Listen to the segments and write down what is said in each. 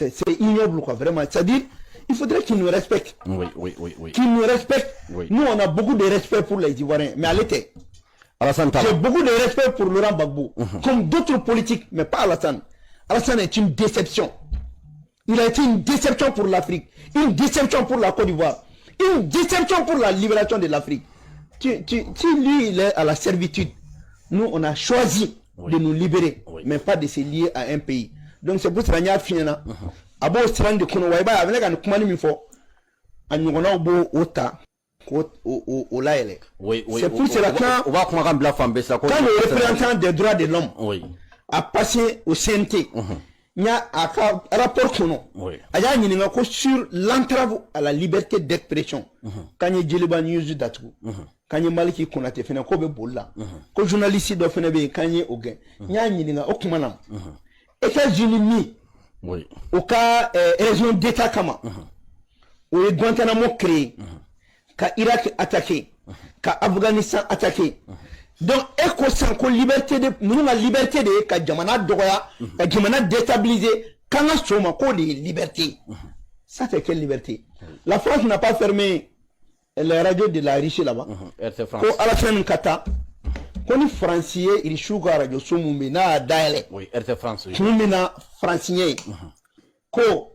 C'est ignoble, quoi, vraiment. C'est-à-dire, il faudrait qu'ils nous respectent. Oui. Qu'ils nous respectent. Oui. Nous, on a beaucoup de respect pour les Ivoiriens, mais à l'été. J'ai beaucoup de respect pour Laurent Gbagbo, comme d'autres politiques, mais pas Alassane. Alassane est une déception. Il a été une déception pour l'Afrique, une déception pour la Côte d'Ivoire, une déception pour la libération de l'Afrique. Si lui, il est à la servitude, nous, on a choisi de nous libérer, mais pas de se lier à un pays. Donc c'est pour ça qu'il y a fini. Abo strand de kono waiba avec un kumani mifo, a nyongona obo ota. C'est pour cela que quand le représentant des droits de l'homme a passé au CNT, il y a un rapport sur l'entrave à la liberté d'expression. Quand il y a Djeliba News d'Atou, quand il y a Maliki Konate, il y a un journaliste qui quand il y a Ogen, il y a un Okumanam. États-Unis, au cas région d'État Kama, où le Guantanamo créé. Ka Irak attaqué, ka Afghanistan attaqué. Donc, éco liberté de, nous la liberté de, ka Jamana Doya, ka Jamana déstabilisé, quand on soma ko de liberté. Ça fait quelle liberté? La France n'a pas fermé les radios de la Russie là-bas. Ko à la fin kata, ko ni français il chouga radio soumumbe na daele. Oui, RT France. Soumumbe français. Ko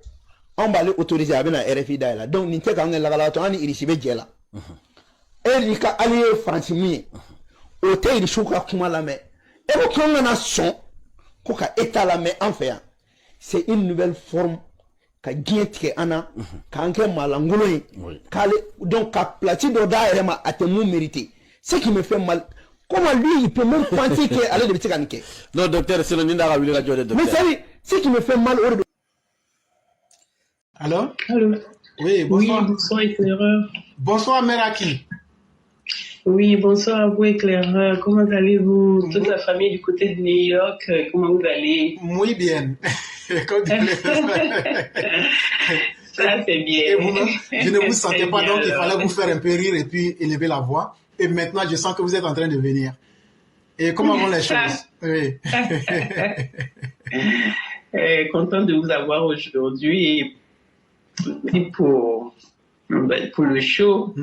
on va l'autoriser à venir à RFI daele. Donc, ni te ka ngela la to ani irisibe jela. Et les alliés français, au thé, ils sont comme la main. Et au quand on a son, qu'on a état la main en fait, c'est une nouvelle forme qu'a guette ana, qu'a encore malangolo, donc qu'a plati d'oda et ma atemu mérité. Ce qui me fait mal. Comment lui, il peut même penser qu'il allait de petit canquet. Non, docteur, c'est le Ninda Ravi, la joie de docteur. Mais savez, ce qui me fait mal au. Allô? Allô? Oui, bonsoir. Oui, bonsoir, éclaireur. Bonsoir, Meraki. Oui, bonsoir à vous, éclaireur. Comment allez-vous? Toute la famille du côté de New York, comment vous allez? Muy bien. Ça, c'est bien. Et vous-même, je ne vous sentais pas, donc il fallait vous faire un peu rire et puis élever la voix. Et maintenant, je sens que vous êtes en train de venir. Et comment vont les choses? Oui. Content de vous avoir aujourd'hui et pour le show.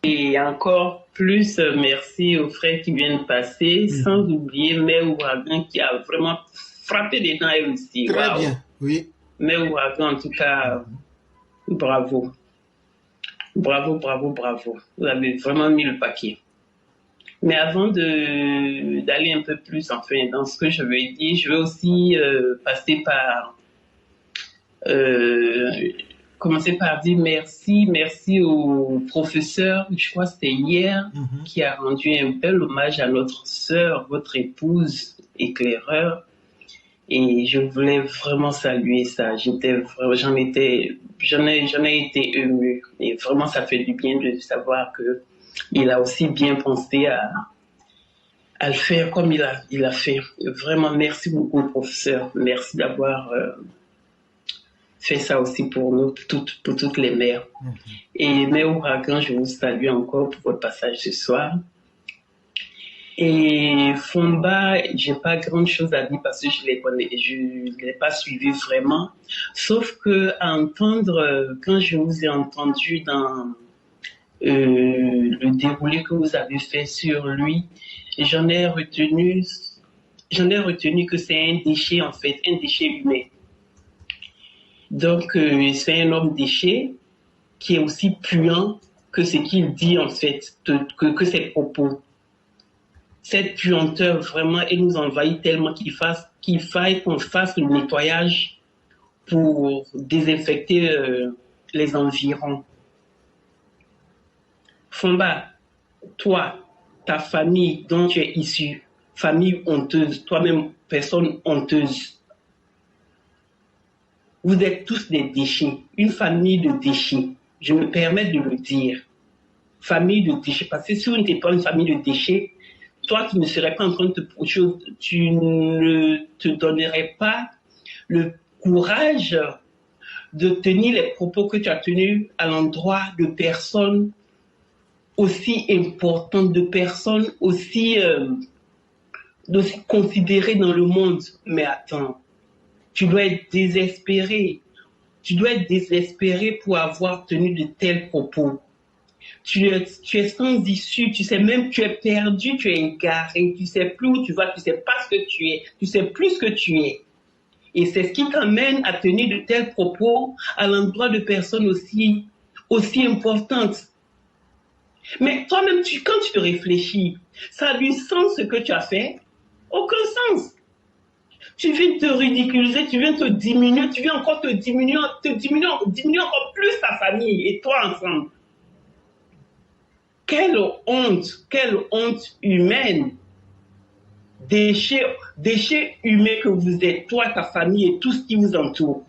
Et encore plus merci aux frères qui viennent passer, sans oublier Mère Ouragan qui a vraiment frappé des dents elle aussi. Très bien, oui. Mère Ouragan, en tout cas, bravo. Bravo. Vous avez vraiment mis le paquet. Mais avant d'aller un peu plus dans ce que je veux dire, je veux aussi commencer par dire merci au professeur, je crois que c'était hier, qui a rendu un bel hommage à notre sœur, votre épouse, éclaireur. Et je voulais vraiment saluer ça. J'en ai été ému. Et vraiment, ça fait du bien de savoir que il a aussi bien pensé à le faire comme il a fait. Vraiment, merci beaucoup, professeur. Merci d'avoir fait ça aussi pour nous, pour toutes les mères. Et Mère Ouragan, je vous salue encore pour votre passage ce soir. Et Fomba, j'ai pas grand chose à dire parce que je l'ai pas suivi vraiment. Sauf que à entendre, quand je vous ai entendu dans le déroulé que vous avez fait sur lui, j'en ai retenu que c'est un déchet en fait, un déchet humain. Donc c'est un homme déchet qui est aussi puant que ce qu'il dit en fait, que ses propos. Cette puanteur vraiment, elle nous envahit tellement qu'il faille qu'on fasse le nettoyage pour désinfecter les environs. Fomba, toi, ta famille dont tu es issu, famille honteuse, toi-même personne honteuse, vous êtes tous des déchets, une famille de déchets. Je me permets de le dire. Famille de déchets, parce que si vous n'étiez pas une famille de déchets, toi, tu ne serais pas en train de tu ne te donnerais pas le courage de tenir les propos que tu as tenus à l'endroit de personnes aussi importantes, de personnes aussi considérées dans le monde. Mais attends, tu dois être désespéré. Tu dois être désespéré pour avoir tenu de tels propos. Tu es sans issue, tu sais même, tu es perdu, tu es égaré, tu sais plus où tu vas, tu sais pas ce que tu es, tu sais plus ce que tu es. Et c'est ce qui t'amène à tenir de tels propos à l'endroit de personnes aussi importantes. Mais toi-même, quand tu te réfléchis, ça a du sens ce que tu as fait? Aucun sens. Tu viens te ridiculiser, tu viens te diminuer, tu viens encore te diminuer encore plus ta famille et toi ensemble. Quelle honte humaine. Déchets humains que vous êtes, toi, ta famille et tout ce qui vous entoure.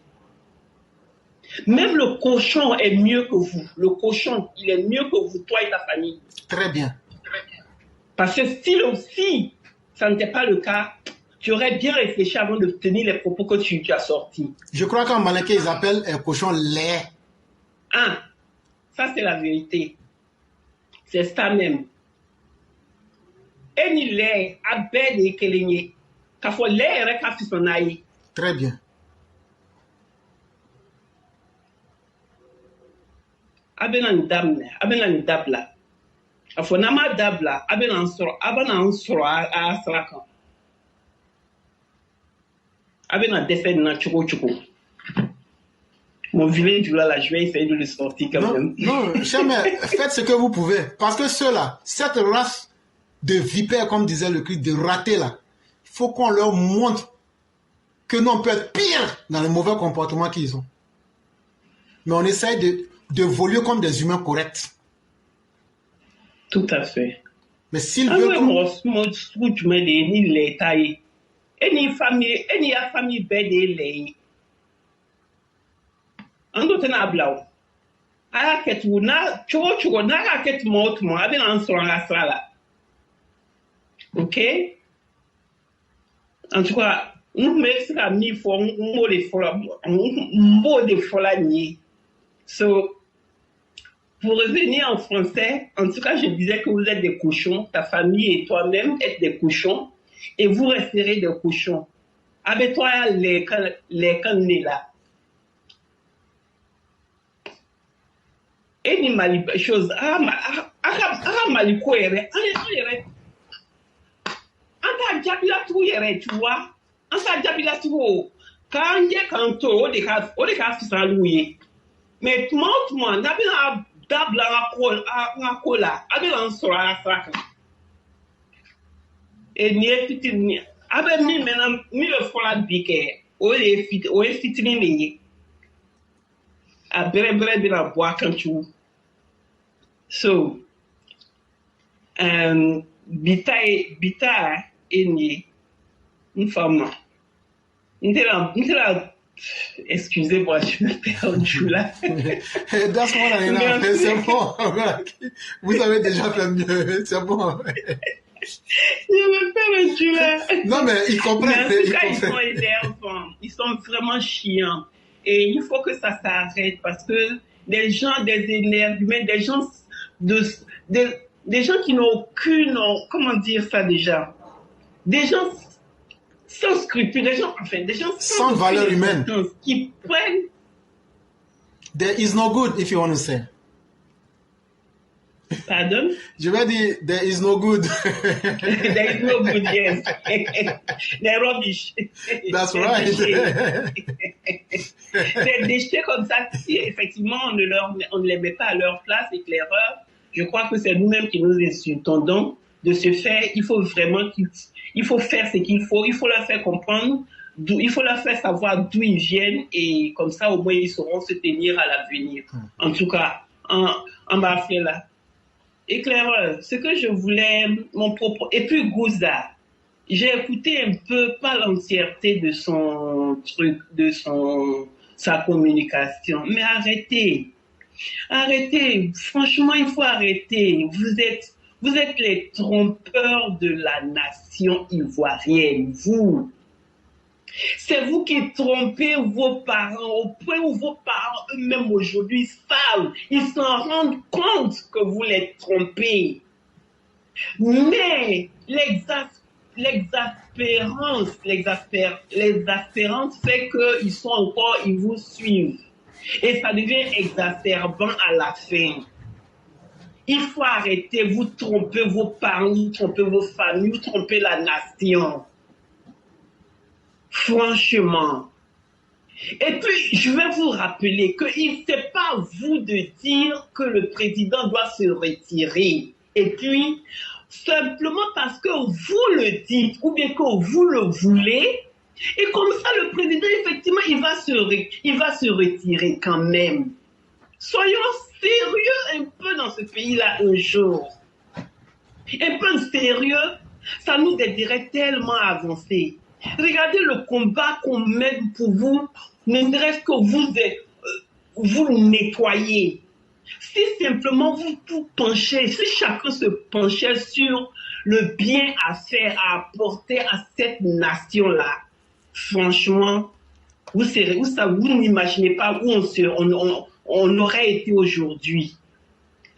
Même le cochon est mieux que vous. Le cochon, il est mieux que vous, toi et ta famille. Très bien. Parce que si ça n'était pas le cas, tu aurais bien réfléchi avant de tenir les propos que tu as sortis. Je crois qu'en malinqué, ils appellent un cochon lait. Ah, ça c'est la vérité. C'est ça même. Et ni lait, abed et kelenye. Quand faut lait, il a fait son aïe. Très bien. Abenan dabla. Afo nama dabla, abenan soro a srakan. Abenan défait na choko. Mon vilain du là, je vais essayer de le sortir quand même. Non, jamais. Faites ce que vous pouvez. Parce que ceux-là, cette race de vipères, comme disait le Christ, de ratés là, il faut qu'on leur montre que nous, on peut être pire dans le mauvais comportement qu'ils ont. Mais on essaye d'évoluer comme des humains corrects. Tout à fait. Mais s'ils veulent... Any famille bed ando tena blau aya ketu na chugo na ka ket mo abin answer asala. OK, en tout cas nous mettons mi fo mo de fola ni. So pour revenir en français, en tout cas je disais que vous êtes des cochons, ta famille et toi-même êtes des cochons et vous resterez des cochons. Avec toi les cannes là. Et ni mali chose maliko yere anta jabila tu yere tu vois anta jabila tu quand je kanto o de ka fisaluye mais tout monde na bien dabla na kola abi lan sora saka et ni fitini abe mi menam mi le fola bike o fitini ni a bere bila bois quand tu so bita eni une femme excusez-moi je me perds là. That's what I know. C'est bon. Vous avez déjà fait mieux, c'est bon. Je me perds là. Non mais ils comprennent. Mais en tout cas, ils sont énervants, ils sont vraiment chiants. Et il faut que ça s'arrête parce que des gens, des énervés, des gens qui n'ont aucune, comment dire ça déjà, des gens sans scrupules, des gens sans valeur humaine, qui prennent. There is no good if you want to say. Pardon? Je vais dire, there is no good. There is no good, yes. They're rubbish. That's right. Des déchets comme ça, si effectivement on ne les met pas à leur place, éclaireurs, je crois que c'est nous-mêmes qui nous insultons. Donc, de ce fait, il faut vraiment il faut faire ce qu'il faut leur faire comprendre, il faut leur faire savoir d'où ils viennent et comme ça, au moins, ils sauront se tenir à l'avenir. En tout cas, en bas là. Éclaireur, ce que je voulais, mon propos, et puis Gouza, j'ai écouté un peu, pas l'entièreté de son truc, sa communication, mais arrêtez, franchement, il faut arrêter, vous êtes les trompeurs de la nation ivoirienne, vous. C'est vous qui trompez vos parents au point où vos parents eux-mêmes aujourd'hui savent, ils s'en rendent compte que vous les trompez. Mais l'exaspérance fait qu'ils sont encore, ils vous suivent. Et ça devient exacerbant à la fin. Il faut arrêter, vous trompez vos parents, vous trompez vos familles, vous trompez la nation. Franchement. Et puis, je vais vous rappeler qu'il n'est pas vous de dire que le président doit se retirer. Et puis, simplement parce que vous le dites ou bien que vous le voulez, et comme ça, le président, effectivement, il va se retirer quand même. Soyons sérieux un peu dans ce pays-là un jour. Un peu sérieux, ça nous aiderait tellement à avancer. Regardez le combat qu'on mène pour vous, ne serait-ce que vous nettoyer. Si simplement vous penchez, si chacun se penchait sur le bien à faire, à apporter à cette nation-là, franchement, vous n'imaginez pas où on aurait été aujourd'hui.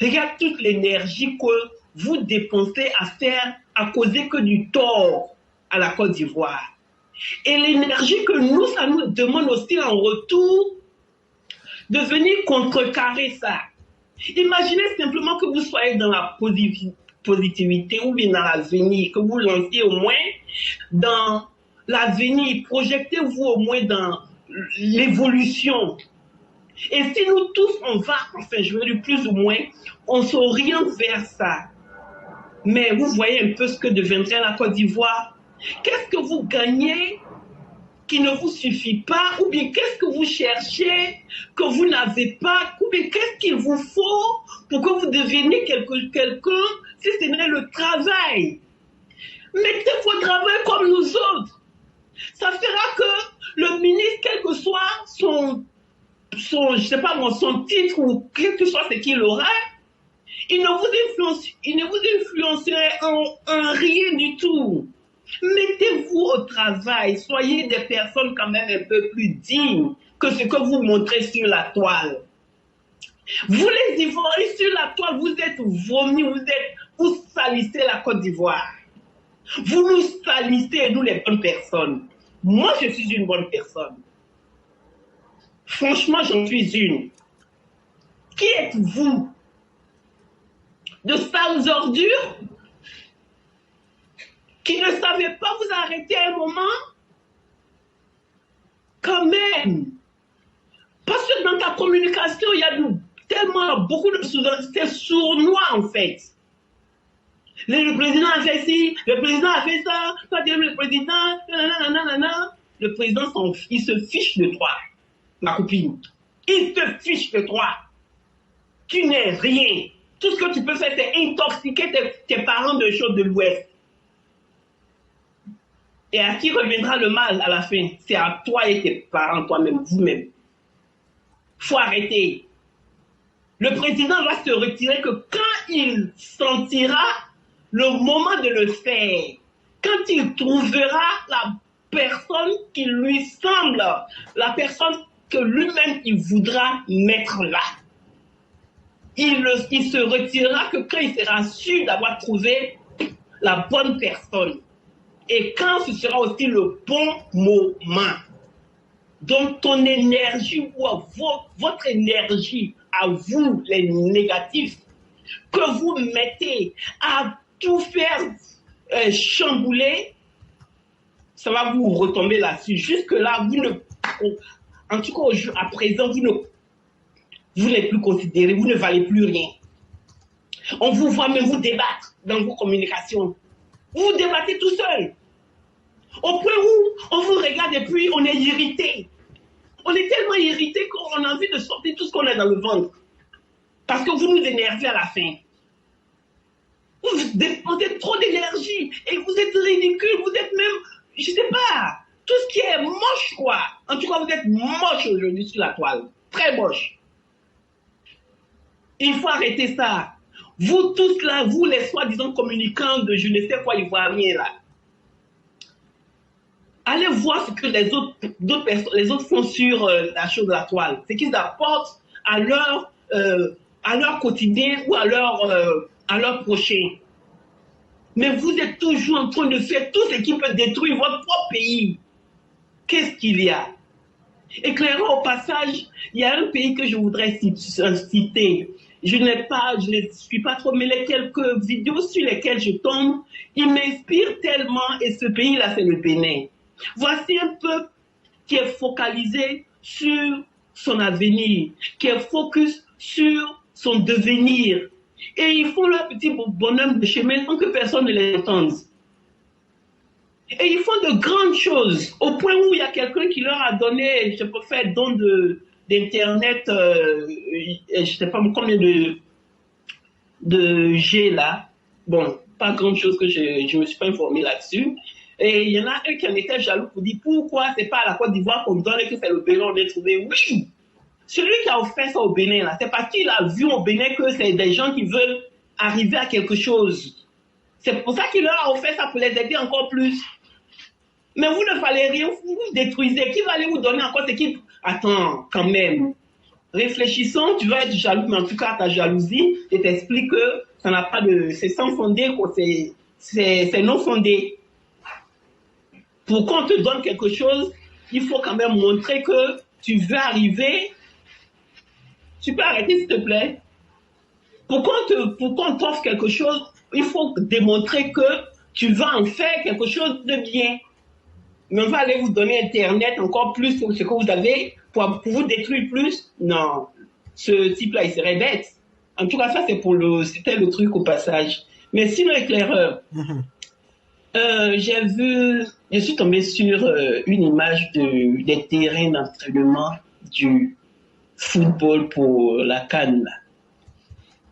Regarde toute l'énergie que vous dépensez à causer que du tort à la Côte d'Ivoire. Et l'énergie que ça nous demande aussi en retour de venir contrecarrer ça. Imaginez simplement que vous soyez dans la positivité ou bien dans l'avenir, que vous lanciez au moins dans l'avenir, projectez-vous au moins dans l'évolution. Et si nous tous, je veux dire plus ou moins, on s'oriente vers ça. Mais vous voyez un peu ce que deviendrait la Côte d'Ivoire. Qu'est-ce que vous gagnez qui ne vous suffit pas, ou bien qu'est-ce que vous cherchez que vous n'avez pas, ou bien qu'est-ce qu'il vous faut pour que vous deveniez quelqu'un, si ce n'est le travail. Mettez votre travail comme nous autres. Ça fera que le ministre, quel que soit son titre ou quel que soit ce qu'il aura, il ne vous influencerait en rien du tout. Mettez-vous au travail, soyez des personnes quand même un peu plus dignes que ce que vous montrez sur la toile. Vous les Ivoiriens sur la toile, vous êtes vomis, vous salissez la Côte d'Ivoire. Vous nous salissez, nous les bonnes personnes. Moi, je suis une bonne personne. Franchement, j'en suis une. Qui êtes-vous? De sales ordures qui ne savait pas vous arrêter à un moment? Quand même. Parce que dans ta communication, il y a tellement beaucoup de c'est sournois en fait. Le président a fait ci, le président a fait ça, le président, il se fiche de toi, ma copine. Il se fiche de toi. Tu n'es rien. Tout ce que tu peux faire, c'est intoxiquer tes parents de choses de l'Ouest. Et à qui reviendra le mal à la fin? C'est à toi et tes parents, toi-même, vous-même. Faut arrêter. Le président va se retirer que quand il sentira le moment de le faire, quand il trouvera la personne qui lui semble, la personne que lui-même il voudra mettre là. Il se retirera que quand il sera sûr d'avoir trouvé la bonne personne. Et quand ce sera aussi le bon moment. Donc ton énergie, ou votre énergie à vous, les négatifs, que vous mettez à tout faire chambouler, ça va vous retomber là-dessus. Jusque-là, en tout cas à présent, vous n'êtes plus considéré, vous ne valez plus rien. On vous voit même vous débattre dans vos communications. Vous débattez tout seul. Au point où on vous regarde et puis on est irrité. On est tellement irrité qu'on a envie de sortir tout ce qu'on a dans le ventre. Parce que vous nous énervez à la fin. Vous dépensez trop d'énergie et vous êtes ridicule, vous êtes même, je sais pas, tout ce qui est moche quoi. En tout cas, vous êtes moche aujourd'hui sur la toile. Très moche. Il faut arrêter ça. Vous tous là, vous les soi-disant communicants de je ne sais quoi ivoiriens là. Allez voir ce que les autres font sur la chose de la toile. Ce qu'ils apportent à leur quotidien ou à leur prochain. Mais vous êtes toujours en train de faire tout ce qui peut détruire votre propre pays. Qu'est-ce qu'il y a? Éclairant au passage, il y a un pays que je voudrais citer. Je ne suis pas trop, mais les quelques vidéos sur lesquelles je tombe, ils m'inspirent tellement, et ce pays-là, c'est le Bénin. Voici un peuple qui est focalisé sur son avenir, qui est focus sur son devenir. Et ils font leur petit bonhomme de chemin sans que personne ne les entende. Et ils font de grandes choses, au point où il y a quelqu'un qui leur a donné, je peux faire don d'Internet, je ne sais pas combien de G là. Bon, pas grand chose que je ne me suis pas informé là-dessus. Et il y en a un qui en était jaloux pour dire pourquoi c'est pas à la Côte d'Ivoire qu'on donne et que c'est le Bénin on est trouvé. Oui, celui qui a offert ça au Bénin là, c'est parce qu'il a vu au Bénin que c'est des gens qui veulent arriver à quelque chose. C'est pour ça qu'il leur a offert ça pour les aider encore plus. Mais vous ne fallait rien, vous détruisez. Qui va aller vous donner encore ce qui... Attends, quand même. Réfléchissons, tu vas être jaloux, mais en tout cas, ta jalousie, je t'explique que ça n'a pas de... C'est sans fondé, c'est non fondé. Pour qu'on te donne quelque chose, il faut quand même montrer que tu veux arriver. Tu peux arrêter, s'il te plaît. Pour qu'on t'offre quelque chose, il faut démontrer que tu vas en faire quelque chose de bien. Mais on va aller vous donner Internet encore plus sur ce que vous avez pour vous détruire plus. Non, ce type-là, il serait bête. En tout cas, ça, c'était le truc au passage. Mais sinon, éclaireur, je suis tombé sur une image des terrains d'entraînement du football pour la CAN.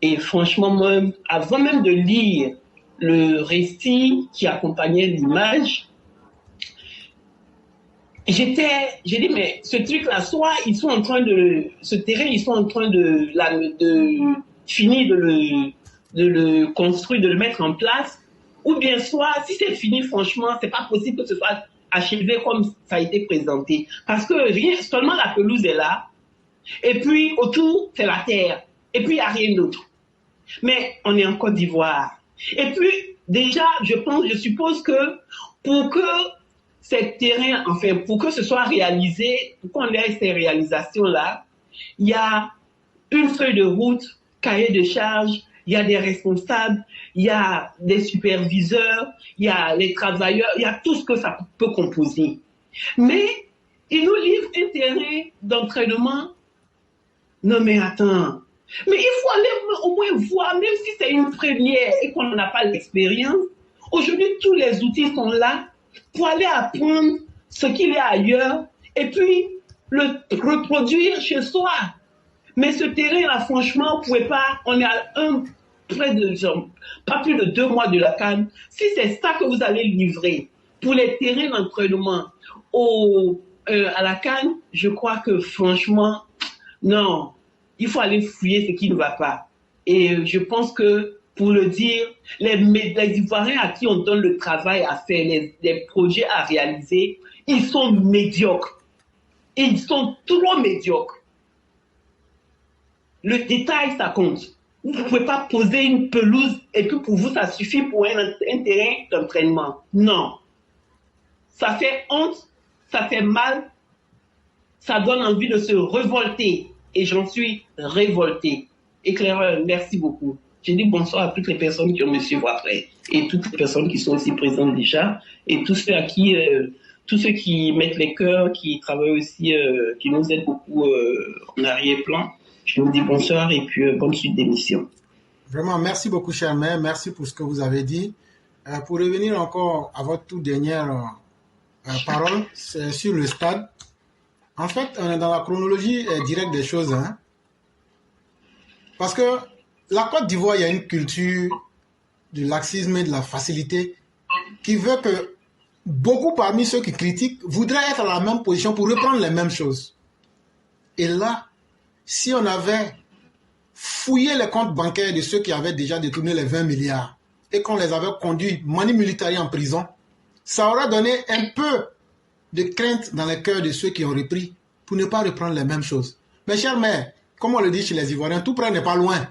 Et franchement, moi, avant même de lire le récit qui accompagnait l'image, j'ai dit, mais ce truc-là, soit ils sont en train ce terrain, ils sont en train de finir de le construire, de le mettre en place, ou bien soit, si c'est fini, franchement, c'est pas possible que ce soit achevé comme ça a été présenté. Parce que seulement la pelouse est là, et puis autour, c'est la terre, et puis il n'y a rien d'autre. Mais on est en Côte d'Ivoire. Et puis, déjà, je suppose que pour que ces terrains, enfin, pour que ce soit réalisé, pour qu'on ait ces réalisations-là, il y a une feuille de route, cahier de charge, il y a des responsables, il y a des superviseurs, il y a les travailleurs, il y a tout ce que ça peut composer. Mais ils nous livrent un terrain d'entraînement. Non mais attends, mais il faut aller au moins voir, même si c'est une première et qu'on n'a pas l'expérience. Aujourd'hui, tous les outils sont là pour aller apprendre ce qu'il y a ailleurs et puis le reproduire chez soi. Mais ce terrain-là, franchement, on pouvait pas, on est à pas plus de 2 mois de la CAN. Si c'est ça que vous allez livrer pour les terrains d'entraînement à la CAN, je crois que franchement, non, il faut aller fouiller ce qui ne va pas. Et je pense que, pour le dire, les Ivoiriens à qui on donne le travail à faire, les projets à réaliser, ils sont médiocres. Ils sont trop médiocres. Le détail, ça compte. Vous ne pouvez pas poser une pelouse et puis pour vous, ça suffit pour un terrain d'entraînement. Non. Ça fait honte, ça fait mal, ça donne envie de se révolter. Et j'en suis révolté. Éclaireur, merci beaucoup. Je dis bonsoir à toutes les personnes qui vont me suivre après. Et toutes les personnes qui sont aussi présentes déjà. Et tous ceux tous ceux qui mettent les cœurs, qui travaillent aussi, qui nous aident beaucoup en arrière-plan. Je vous dis bonsoir et puis bonne suite d'émission. Vraiment, merci beaucoup, cher maire. Merci pour ce que vous avez dit. Pour revenir encore à votre toute dernière parole, c'est sur le stade. En fait, on est dans la chronologie directe des choses. Hein? Parce que la Côte d'Ivoire, il y a une culture du laxisme et de la facilité qui veut que beaucoup parmi ceux qui critiquent voudraient être à la même position pour reprendre les mêmes choses. Et là, si on avait fouillé les comptes bancaires de ceux qui avaient déjà détourné les 20 milliards et qu'on les avait conduits manu militari en prison, ça aurait donné un peu de crainte dans les cœurs de ceux qui ont repris pour ne pas reprendre les mêmes choses. Mes chers maires, comme on le dit chez les Ivoiriens, tout près n'est pas loin.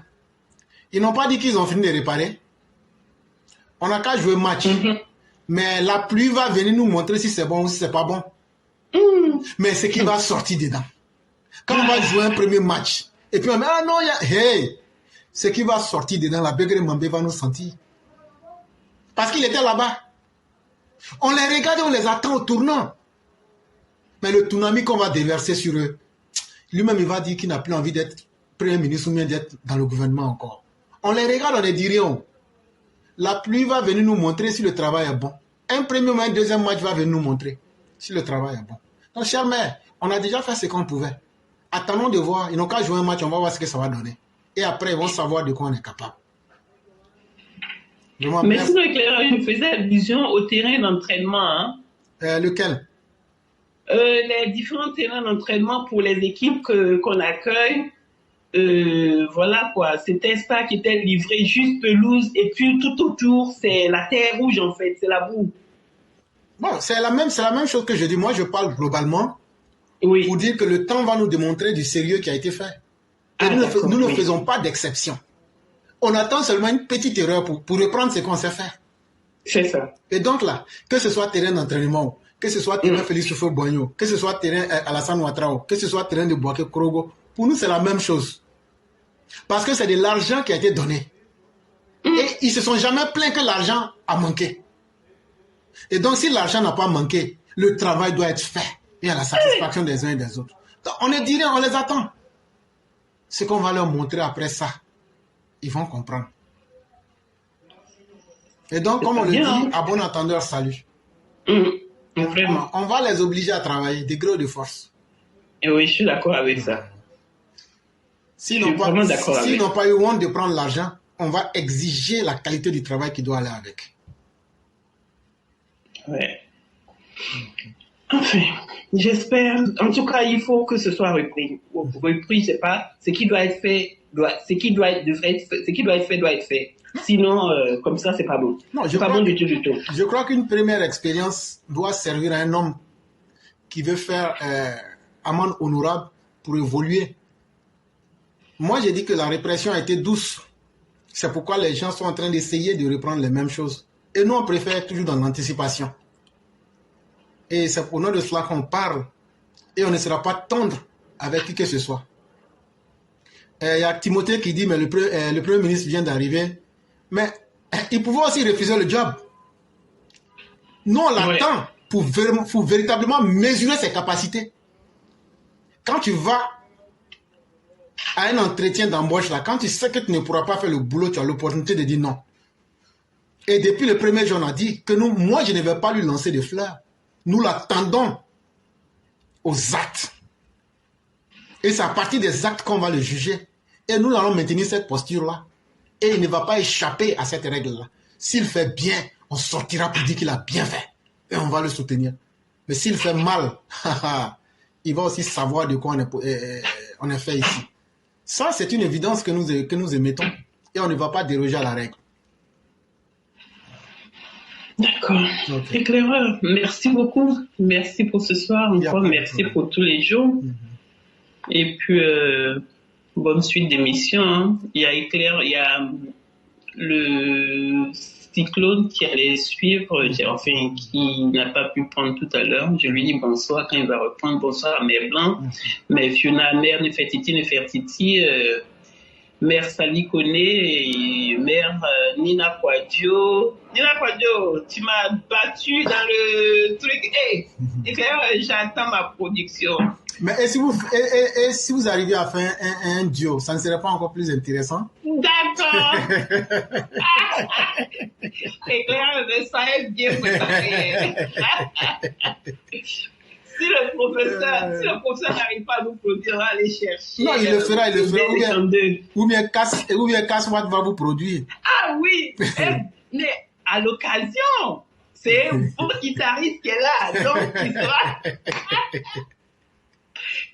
Ils n'ont pas dit qu'ils ont fini de réparer. On n'a qu'à jouer match. Mais la pluie va venir nous montrer si c'est bon ou si c'est pas bon. Mais c'est qui va sortir dedans. Quand on va jouer un premier match, et puis on dit, ah non, hey, ce qui va sortir dedans, la Begré Mambé va nous sentir. Parce qu'il était là-bas. On les regarde et on les attend au tournant. Mais le tsunami qu'on va déverser sur eux, lui-même il va dire qu'il n'a plus envie d'être Premier ministre ou bien d'être dans le gouvernement encore. On les regarde, on les dit rien. La pluie va venir nous montrer si le travail est bon. Un premier match, un deuxième match va venir nous montrer si le travail est bon. Donc, chère mère, on a déjà fait ce qu'on pouvait. Attendons de voir. Ils n'ont qu'à jouer un match, on va voir ce que ça va donner. Et après, ils vont savoir de quoi on est capable. Vraiment, mais sinon, il faisait allusion au terrain d'entraînement. Hein? Lequel? Les différents terrains d'entraînement pour les équipes qu'on accueille. Voilà quoi, cet espace qui était livré juste pelouse et puis tout autour c'est la terre rouge en fait, c'est la boue. Bon, c'est la même chose que je dis. Moi je parle globalement pour dire que le temps va nous démontrer du sérieux qui a été fait. Et nous ne faisons pas d'exception. On attend seulement une petite erreur pour reprendre ce qu'on sait faire. C'est ça. Et donc là, que ce soit terrain d'entraînement, que ce soit terrain Félix Houphouët-Boigny, que ce soit terrain Alassane Ouattara, que ce soit terrain de Bouaké Korogo, pour nous, c'est la même chose. Parce que c'est de l'argent qui a été donné. Et ils ne se sont jamais plaints que l'argent a manqué. Et donc, si l'argent n'a pas manqué, le travail doit être fait. Et à la satisfaction des uns et des autres. Donc, on est direct, on les attend. Ce qu'on va leur montrer après ça, ils vont comprendre. Et donc, comme on le dit, à bon entendeur, salut. Vraiment. On va les obliger à travailler, de gré ou de force. Et oui, je suis d'accord avec ça. S'ils n'ont pas eu honte de prendre l'argent, on va exiger la qualité du travail qui doit aller avec. Ouais. Enfin, j'espère. En tout cas, il faut que ce soit repris. Repris, c'est pas ce qui doit être fait. Ce qui doit être fait. Sinon, comme ça, c'est pas bon. Non, c'est pas bon du tout. Je crois qu'une première expérience doit servir à un homme qui veut faire amende honorable pour évoluer. Moi, j'ai dit que la répression a été douce. C'est pourquoi les gens sont en train d'essayer de reprendre les mêmes choses. Et nous, on préfère toujours dans l'anticipation. Et c'est au nom de cela qu'on parle. Et on ne sera pas tendre avec qui que ce soit. Il y a Timothée qui dit, mais le Premier ministre vient d'arriver. Mais il pouvait aussi refuser le job. Nous, on l'attend pour véritablement mesurer ses capacités. Quand tu vas à un entretien d'embauche, là, quand tu sais que tu ne pourras pas faire le boulot, tu as l'opportunité de dire non. Et depuis le premier jour, on a dit que moi, je ne vais pas lui lancer des fleurs. Nous l'attendons aux actes. Et c'est à partir des actes qu'on va le juger. Et nous allons maintenir cette posture-là. Et il ne va pas échapper à cette règle-là. S'il fait bien, on sortira pour dire qu'il a bien fait. Et on va le soutenir. Mais s'il fait mal, il va aussi savoir de quoi on est fait ici. Ça, c'est une évidence que nous émettons. Et on ne va pas déroger à la règle. D'accord. Okay. Éclaireur, merci beaucoup. Merci pour ce soir. Encore merci pour tous les jours. Et puis, bonne suite d'émission. Hein. Il y a Éclair, il y a le cyclone qui allait suivre, enfin, qui n'a pas pu prendre tout à l'heure. Je lui dis bonsoir quand il va reprendre. Bonsoir à Mère Blanc, Mère Fiona, Mère Nefertiti, Mère Sally Koné et Mère Nina Kwadjo. Nina Kwadjo, tu m'as battu dans le truc. Hey, j'attends ma production. Mais et si vous arrivez à faire un duo, ça ne serait pas encore plus intéressant? D'accord. Éclair, ça est bien préparé. Si le professeur n'arrive pas à nous produire, on va aller chercher. Non, il le fera. Ou bien Casse-Watt va vous produire. Ah oui, mais à l'occasion, c'est un bon guitariste qui est là. Donc, il sera...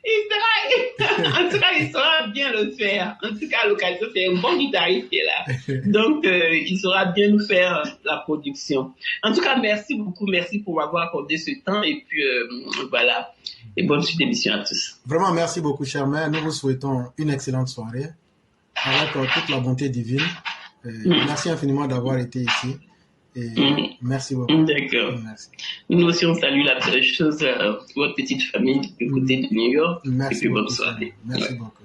En tout cas, il saura bien le faire. En tout cas, à l'occasion, c'est un bon guitariste qui est là. Donc, il saura bien nous faire la production. En tout cas, merci beaucoup. Merci pour m'avoir accordé ce temps. Et puis, voilà. Et bonne suite d'émission à tous. Vraiment, merci beaucoup, chère mère. Nous vous souhaitons une excellente soirée avec toute la bonté divine. Merci infiniment d'avoir été ici. Et merci beaucoup. D'accord. Merci. Nous aussi, on salue la chose, votre petite famille du côté de New York. Merci et puis bonne beaucoup. soirée. Merci beaucoup.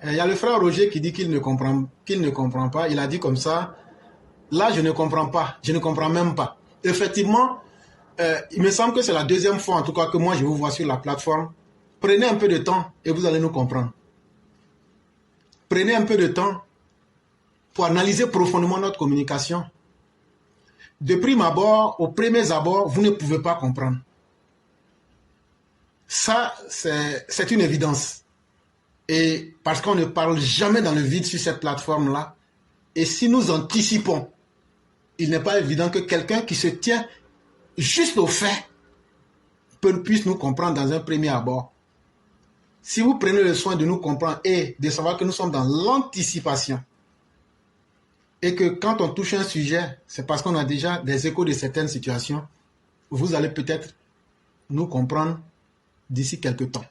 Il y a le frère Roger qui dit qu'il ne comprend pas. Il a dit comme ça, là je ne comprends pas, je ne comprends même pas. Effectivement, il me semble que c'est la deuxième fois en tout cas que moi je vous vois sur la plateforme. Prenez un peu de temps et vous allez nous comprendre. Prenez un peu de temps pour analyser profondément notre communication. De prime abord, aux premiers abords, vous ne pouvez pas comprendre. Ça, c'est une évidence. Et parce qu'on ne parle jamais dans le vide sur cette plateforme-là. Et si nous anticipons, il n'est pas évident que quelqu'un qui se tient juste au fait puisse nous comprendre dans un premier abord. Si vous prenez le soin de nous comprendre et de savoir que nous sommes dans l'anticipation, et que quand on touche un sujet, c'est parce qu'on a déjà des échos de certaines situations, vous allez peut-être nous comprendre d'ici quelques temps.